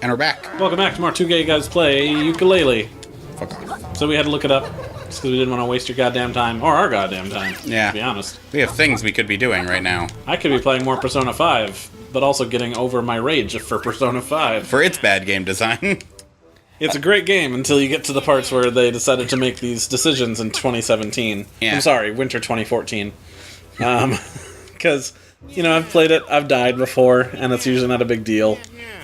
And we're back. Welcome back to more 2 Gay Guys Play Yooka Laylee. Fuck off. So we had to look it up, just because we didn't want to waste your goddamn time, or our goddamn time, Yeah. to be honest. We have things we could be doing right now. I could be playing more Persona 5, but also getting over my rage for Persona 5. For its bad game design. It's a great game until you get to the parts where they decided to make these decisions in 2017. Yeah. I'm sorry, winter 2014. Because, you know, I've played it, I've died before, and it's usually not a big deal.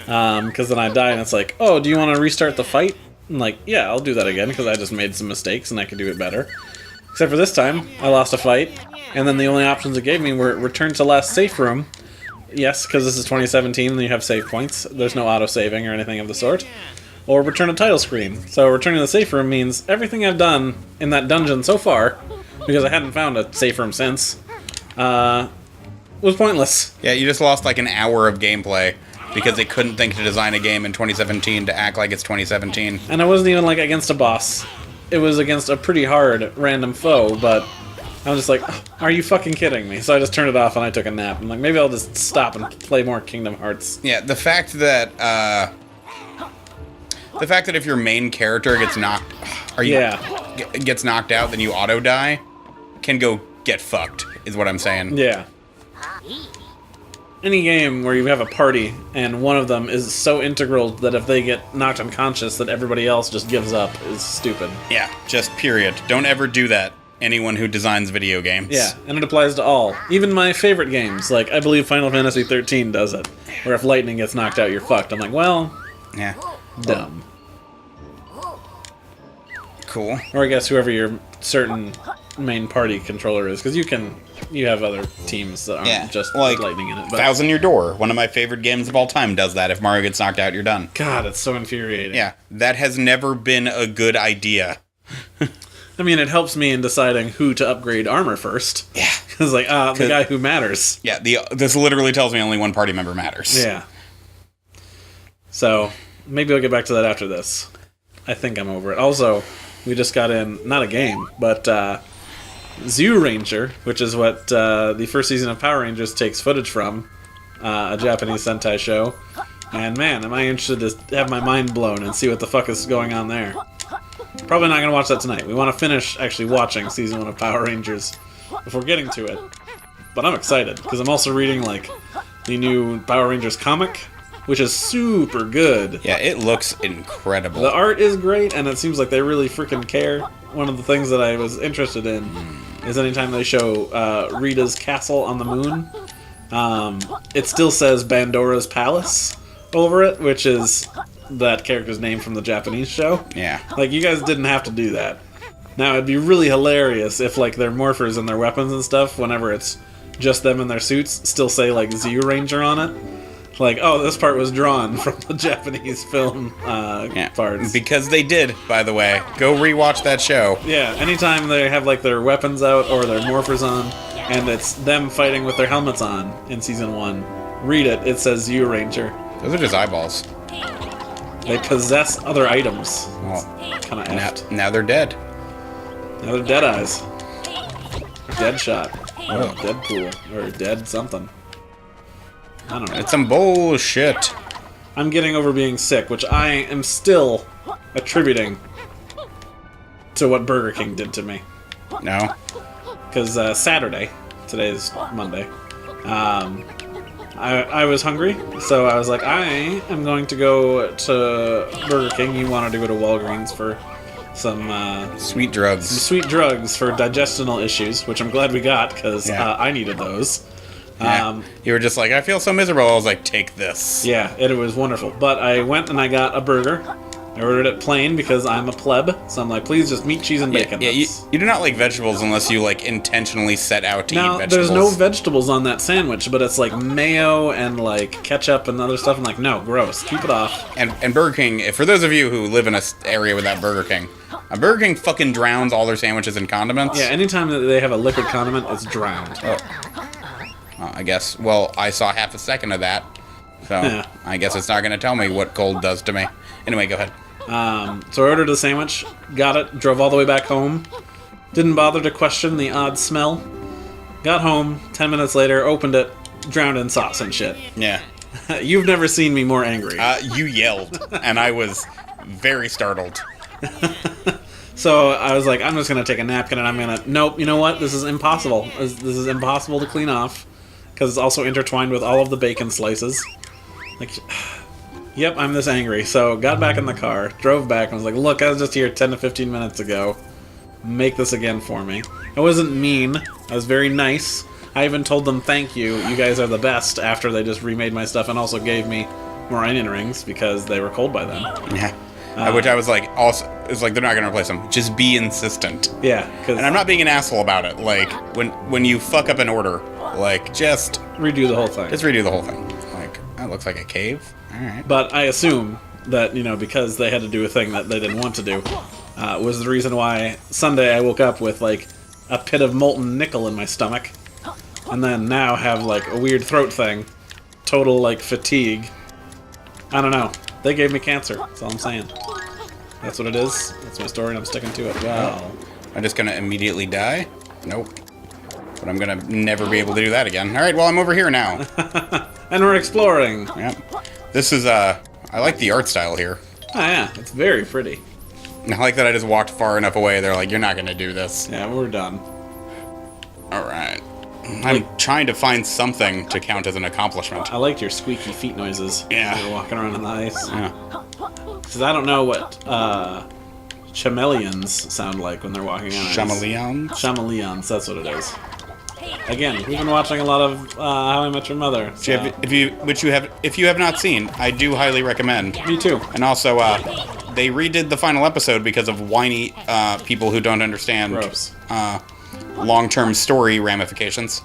Because then I die and it's like, oh, do you want to restart the fight? I'm like, yeah, I'll do that again because I just made some mistakes and I can do it better. Except for this time, I lost a fight, and then the only options it gave me were return to last safe room. Yes, because this is 2017 and you have save points. There's no auto-saving or anything of the sort. Or return a title screen. So returning to the safe room means everything I've done in that dungeon so far, because I hadn't found a safe room since, was pointless. Yeah, you just lost like an hour of gameplay because they couldn't think to design a game in 2017 to act like it's 2017. And it wasn't even like against a boss. It was against a pretty hard random foe, but I was just like, oh, are you fucking kidding me? So I just turned it off and I took a nap. I'm like, maybe I'll just stop and play more Kingdom Hearts. Yeah, the fact that if your main character gets knocked, gets knocked out, then you auto die, can go get fucked, is what I'm saying. Yeah. Any game where you have a party and one of them is so integral that if they get knocked unconscious that everybody else just gives up is stupid. Yeah, just period. Don't ever do that, anyone who designs video games. Yeah, and it applies to all. Even my favorite games, like I believe Final Fantasy 13 does it, where if lightning gets knocked out, you're fucked. I'm like, well, Yeah. dumb. Cool. Or I guess whoever your certain main party controller is, because you have other teams that aren't just like lightning in it. But Thousand Year Door, one of my favorite games of all time, does that. If Mario gets knocked out, you're done. God, it's so infuriating. Yeah, that has never been a good idea. I mean, it helps me in deciding who to upgrade armor first. Yeah. Because, like, the guy who matters. Yeah, this literally tells me only one party member matters. Yeah. So, maybe I'll get back to that after this. I think I'm over it. Also, we just got in, not a game, but Zoo Ranger, which is what the first season of Power Rangers takes footage from, a Japanese Sentai show. And man, am I interested to have my mind blown and see what the fuck is going on there. Probably not going to watch that tonight. We want to finish actually watching season 1 of Power Rangers before getting to it. But I'm excited, because I'm also reading, like, the new Power Rangers comic, which is super good. Yeah, it looks incredible. The art is great, and it seems like they really freaking care. One of the things that I was interested in is anytime they show Rita's castle on the moon, it still says Bandora's Palace over it, which is that character's name from the Japanese show. Yeah. Like, you guys didn't have to do that. Now, it'd be really hilarious if, like, their morphers and their weapons and stuff, whenever it's just them in their suits, still say, like, Z Ranger on it. Like, oh, this part was drawn from the Japanese film parts. Because they did, by the way. Go rewatch that show. Yeah, anytime they have, like, their weapons out or their morphers on, and it's them fighting with their helmets on in Season 1, read it, it says Z Ranger. Those are just eyeballs. They possess other items. Well, Kind of effed. now they're dead. Now they're dead eyes. Dead shot. Or Deadpool. Or dead something. I don't know. It's some bullshit. I'm getting over being sick, which I am still attributing to what Burger King did to me. No. Because Saturday, today is Monday, I was hungry, so I was like, I am going to go to Burger King. You wanted to go to Walgreens for some Sweet drugs. sweet drugs for digestional issues, which I'm glad we got, because I needed those. Yeah. You were just like, I feel so miserable. I was like, take this. Yeah, it was wonderful. But I went and I got a burger. I ordered it plain because I'm a pleb, so I'm like, please just meat, cheese, and bacon. Yeah, you do not like vegetables unless you like intentionally set out to eat vegetables. There's no vegetables on that sandwich, but it's like mayo and like ketchup and other stuff. I'm like, no, gross. Keep it off. And Burger King, for those of you who live in an area without Burger King, Burger King fucking drowns all their sandwiches in condiments. Yeah, anytime that they have a liquid condiment, it's drowned. I guess. Well, I saw half a second of that, so I guess it's not going to tell me what cold does to me. Anyway, go ahead. So I ordered a sandwich, got it, drove all the way back home. Didn't bother to question the odd smell. Got home, 10 minutes later, opened it, drowned in sauce and shit. Yeah. You've never seen me more angry. You yelled, and I was very startled. So I was like, I'm just going to take a napkin and I'm going to... Nope, you know what? This is impossible. This is impossible to clean off. Because it's also intertwined with all of the bacon slices. Like, yep, I'm this angry. So got back in the car, drove back, and was like, look, I was just here 10 to 15 minutes ago. Make this again for me. I wasn't mean. I was very nice. I even told them thank you. You guys are the best after they just remade my stuff and also gave me more onion rings because they were cold by then. Yeah. Which I was like, also, it's like they're not going to replace them. Just be insistent. Yeah. And I'm not being an asshole about it. Like, when you fuck up an order, like, just... redo the whole thing. Just redo the whole thing. Like, that looks like a cave. Alright. But I assume that, because they had to do a thing that they didn't want to do, was the reason why Sunday I woke up with, like, a pit of molten nickel in my stomach. And then now have, like, a weird throat thing. Total, like, fatigue. I don't know. They gave me cancer. That's all I'm saying. That's what it is. That's my story, and I'm sticking to it. Wow. I'm just gonna immediately die? Nope. But I'm gonna never be able to do that again. Alright, well, I'm over here now. And we're exploring. Yep. This is, I like the art style here. Oh, yeah. It's very pretty. I like that I just walked far enough away. They're like, you're not gonna do this. Yeah, we're done. Alright. I'm trying to find something to count as an accomplishment. I liked your squeaky feet noises. Yeah. You were walking around on the ice. Yeah. Because I don't know what chameleons sound like when they're walking on ice. Chameleons? Chameleons, that's what it is. Again, we've been watching a lot of How I Met Your Mother. So. If you have not seen, I do highly recommend. Me too. And also, they redid the final episode because of whiny people who don't understand long-term story ramifications.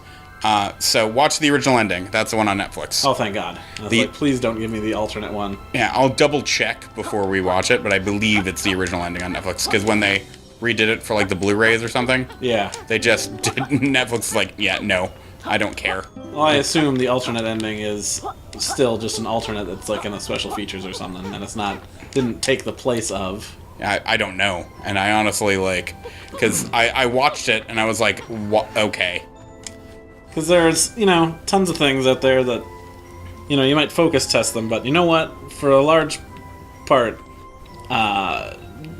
So watch the original ending. That's the one on Netflix. Oh, thank God. I was like, please don't give me the alternate one. Yeah, I'll double check before we watch it, but I believe it's the original ending on Netflix because when they redid it for like the Blu-rays or something, yeah, they just did. Netflix is like, yeah, no, I don't care. Well, I assume the alternate ending is still just an alternate that's like in the special features or something, and it's not didn't take the place of. I don't know, and I honestly like because I watched it and I was like, what? Okay. Because there's, tons of things out there that, you might focus test them, but you know what? For a large part,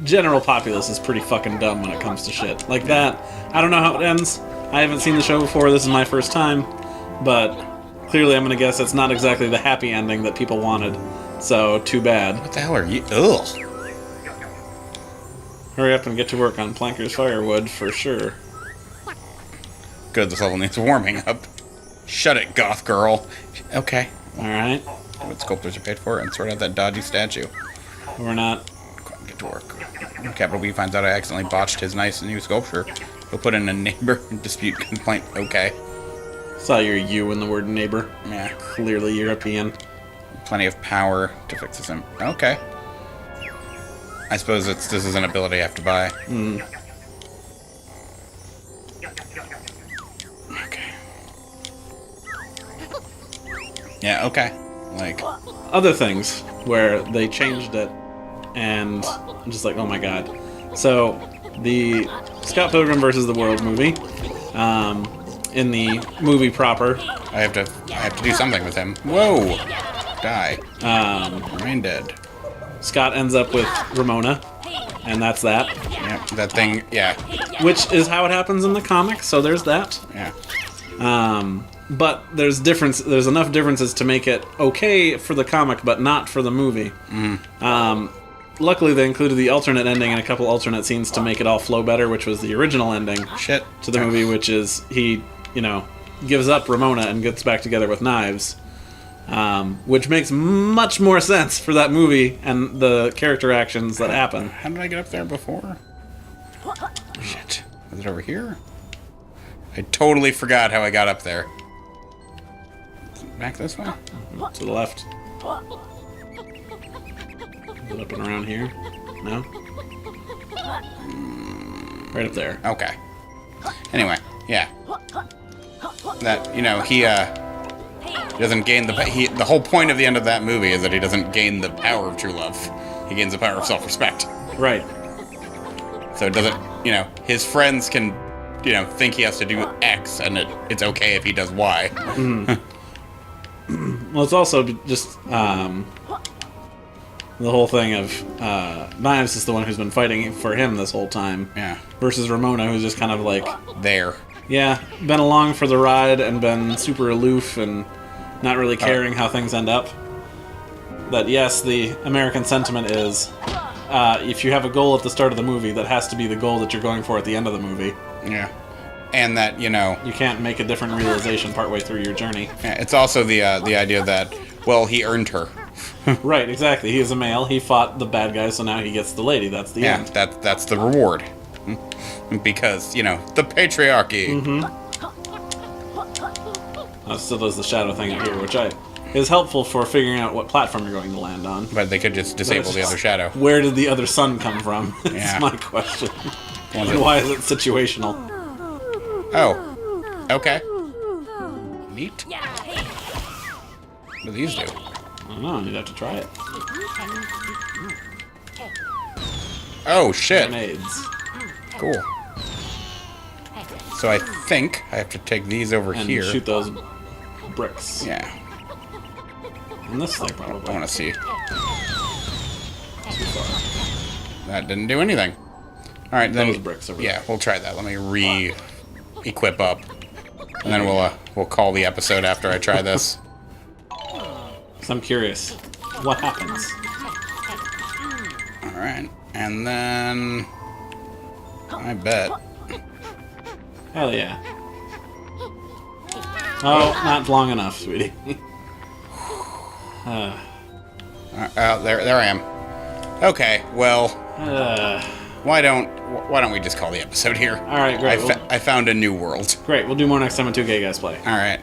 general populace is pretty fucking dumb when it comes to shit. Like that, I don't know how it ends. I haven't seen the show before, this is my first time, but clearly I'm gonna guess it's not exactly the happy ending that people wanted, so too bad. What the hell are you? Ugh. Hurry up and get to work on Planker's firewood, for sure. Good, this level needs warming up. Shut it, goth girl. Okay. Alright. What sculptors are paid for and sort out that dodgy statue. We're not. Go on, get to work. When Capital B finds out I accidentally botched his nice new sculpture, he'll put in a neighbor dispute complaint. Okay. Saw your U in the word neighbor. Yeah. Clearly European. Plenty of power to fix this. Okay. I suppose this is an ability I have to buy. Hmm. Yeah, okay. Like other things where they changed it and I'm just like, oh my god. So the Scott Pilgrim vs. the World movie, in the movie proper, I have to do something with him. Whoa. Die. Remain dead. Scott ends up with Ramona, and that's that. Yeah, that thing, yeah. Which is how it happens in the comic, so there's that. Yeah. But there's enough differences to make it okay for the comic, but not for the movie. Luckily, they included the alternate ending and a couple alternate scenes to make it all flow better, which was the original ending to the movie, which is he, gives up Ramona and gets back together with Knives, which makes much more sense for that movie and the character actions that happen. How did I get up there before? Shit. Was it over here? I totally forgot how I got up there. Back this way? To the left. Is it up and around here? No? Right up there. Okay. Anyway, yeah. That, he doesn't gain the whole point of the end of that movie is that he doesn't gain the power of true love. He gains the power of self-respect. Right. So it doesn't, his friends can, think he has to do X and it's okay if he does Y. Well, it's also just the whole thing of Knives is the one who's been fighting for him this whole time. Yeah. Versus Ramona, who's just kind of like... There. Yeah, been along for the ride and been super aloof and not really caring how things end up. That, yes, the American sentiment is, if you have a goal at the start of the movie, that has to be the goal that you're going for at the end of the movie. Yeah. And that, you know... You can't make a different realization partway through your journey. Yeah, it's also the idea that, well, he earned her. Right, exactly. He is a male, he fought the bad guy, so now he gets the lady. That's the end. Yeah, that's the reward. Because, you know, the patriarchy. Still does the shadow thing out here, which is helpful for figuring out what platform you're going to land on. But they could just disable the other shadow. Where did the other sun come from? That's Yeah. my question. And why is it situational? Oh. Okay. Neat. What do these do? I don't know, you'd have to try it. Oh, shit. Grenades. Cool. So I think I have to take these over And here. shoot those bricks. Yeah. And this thing, I probably. want to see. That didn't do anything. All right, then. Those bricks over Yeah, we'll try that. Let me re-equip up, and then we'll call the episode after I try this. So I'm curious. What happens? All right, and then I bet. Hell yeah. Oh, not long enough, sweetie. There I am. Okay, well, uh, why don't we just call the episode here? Alright, great. I found a new world. Great, we'll do more next time on 2K Guys Play. All right.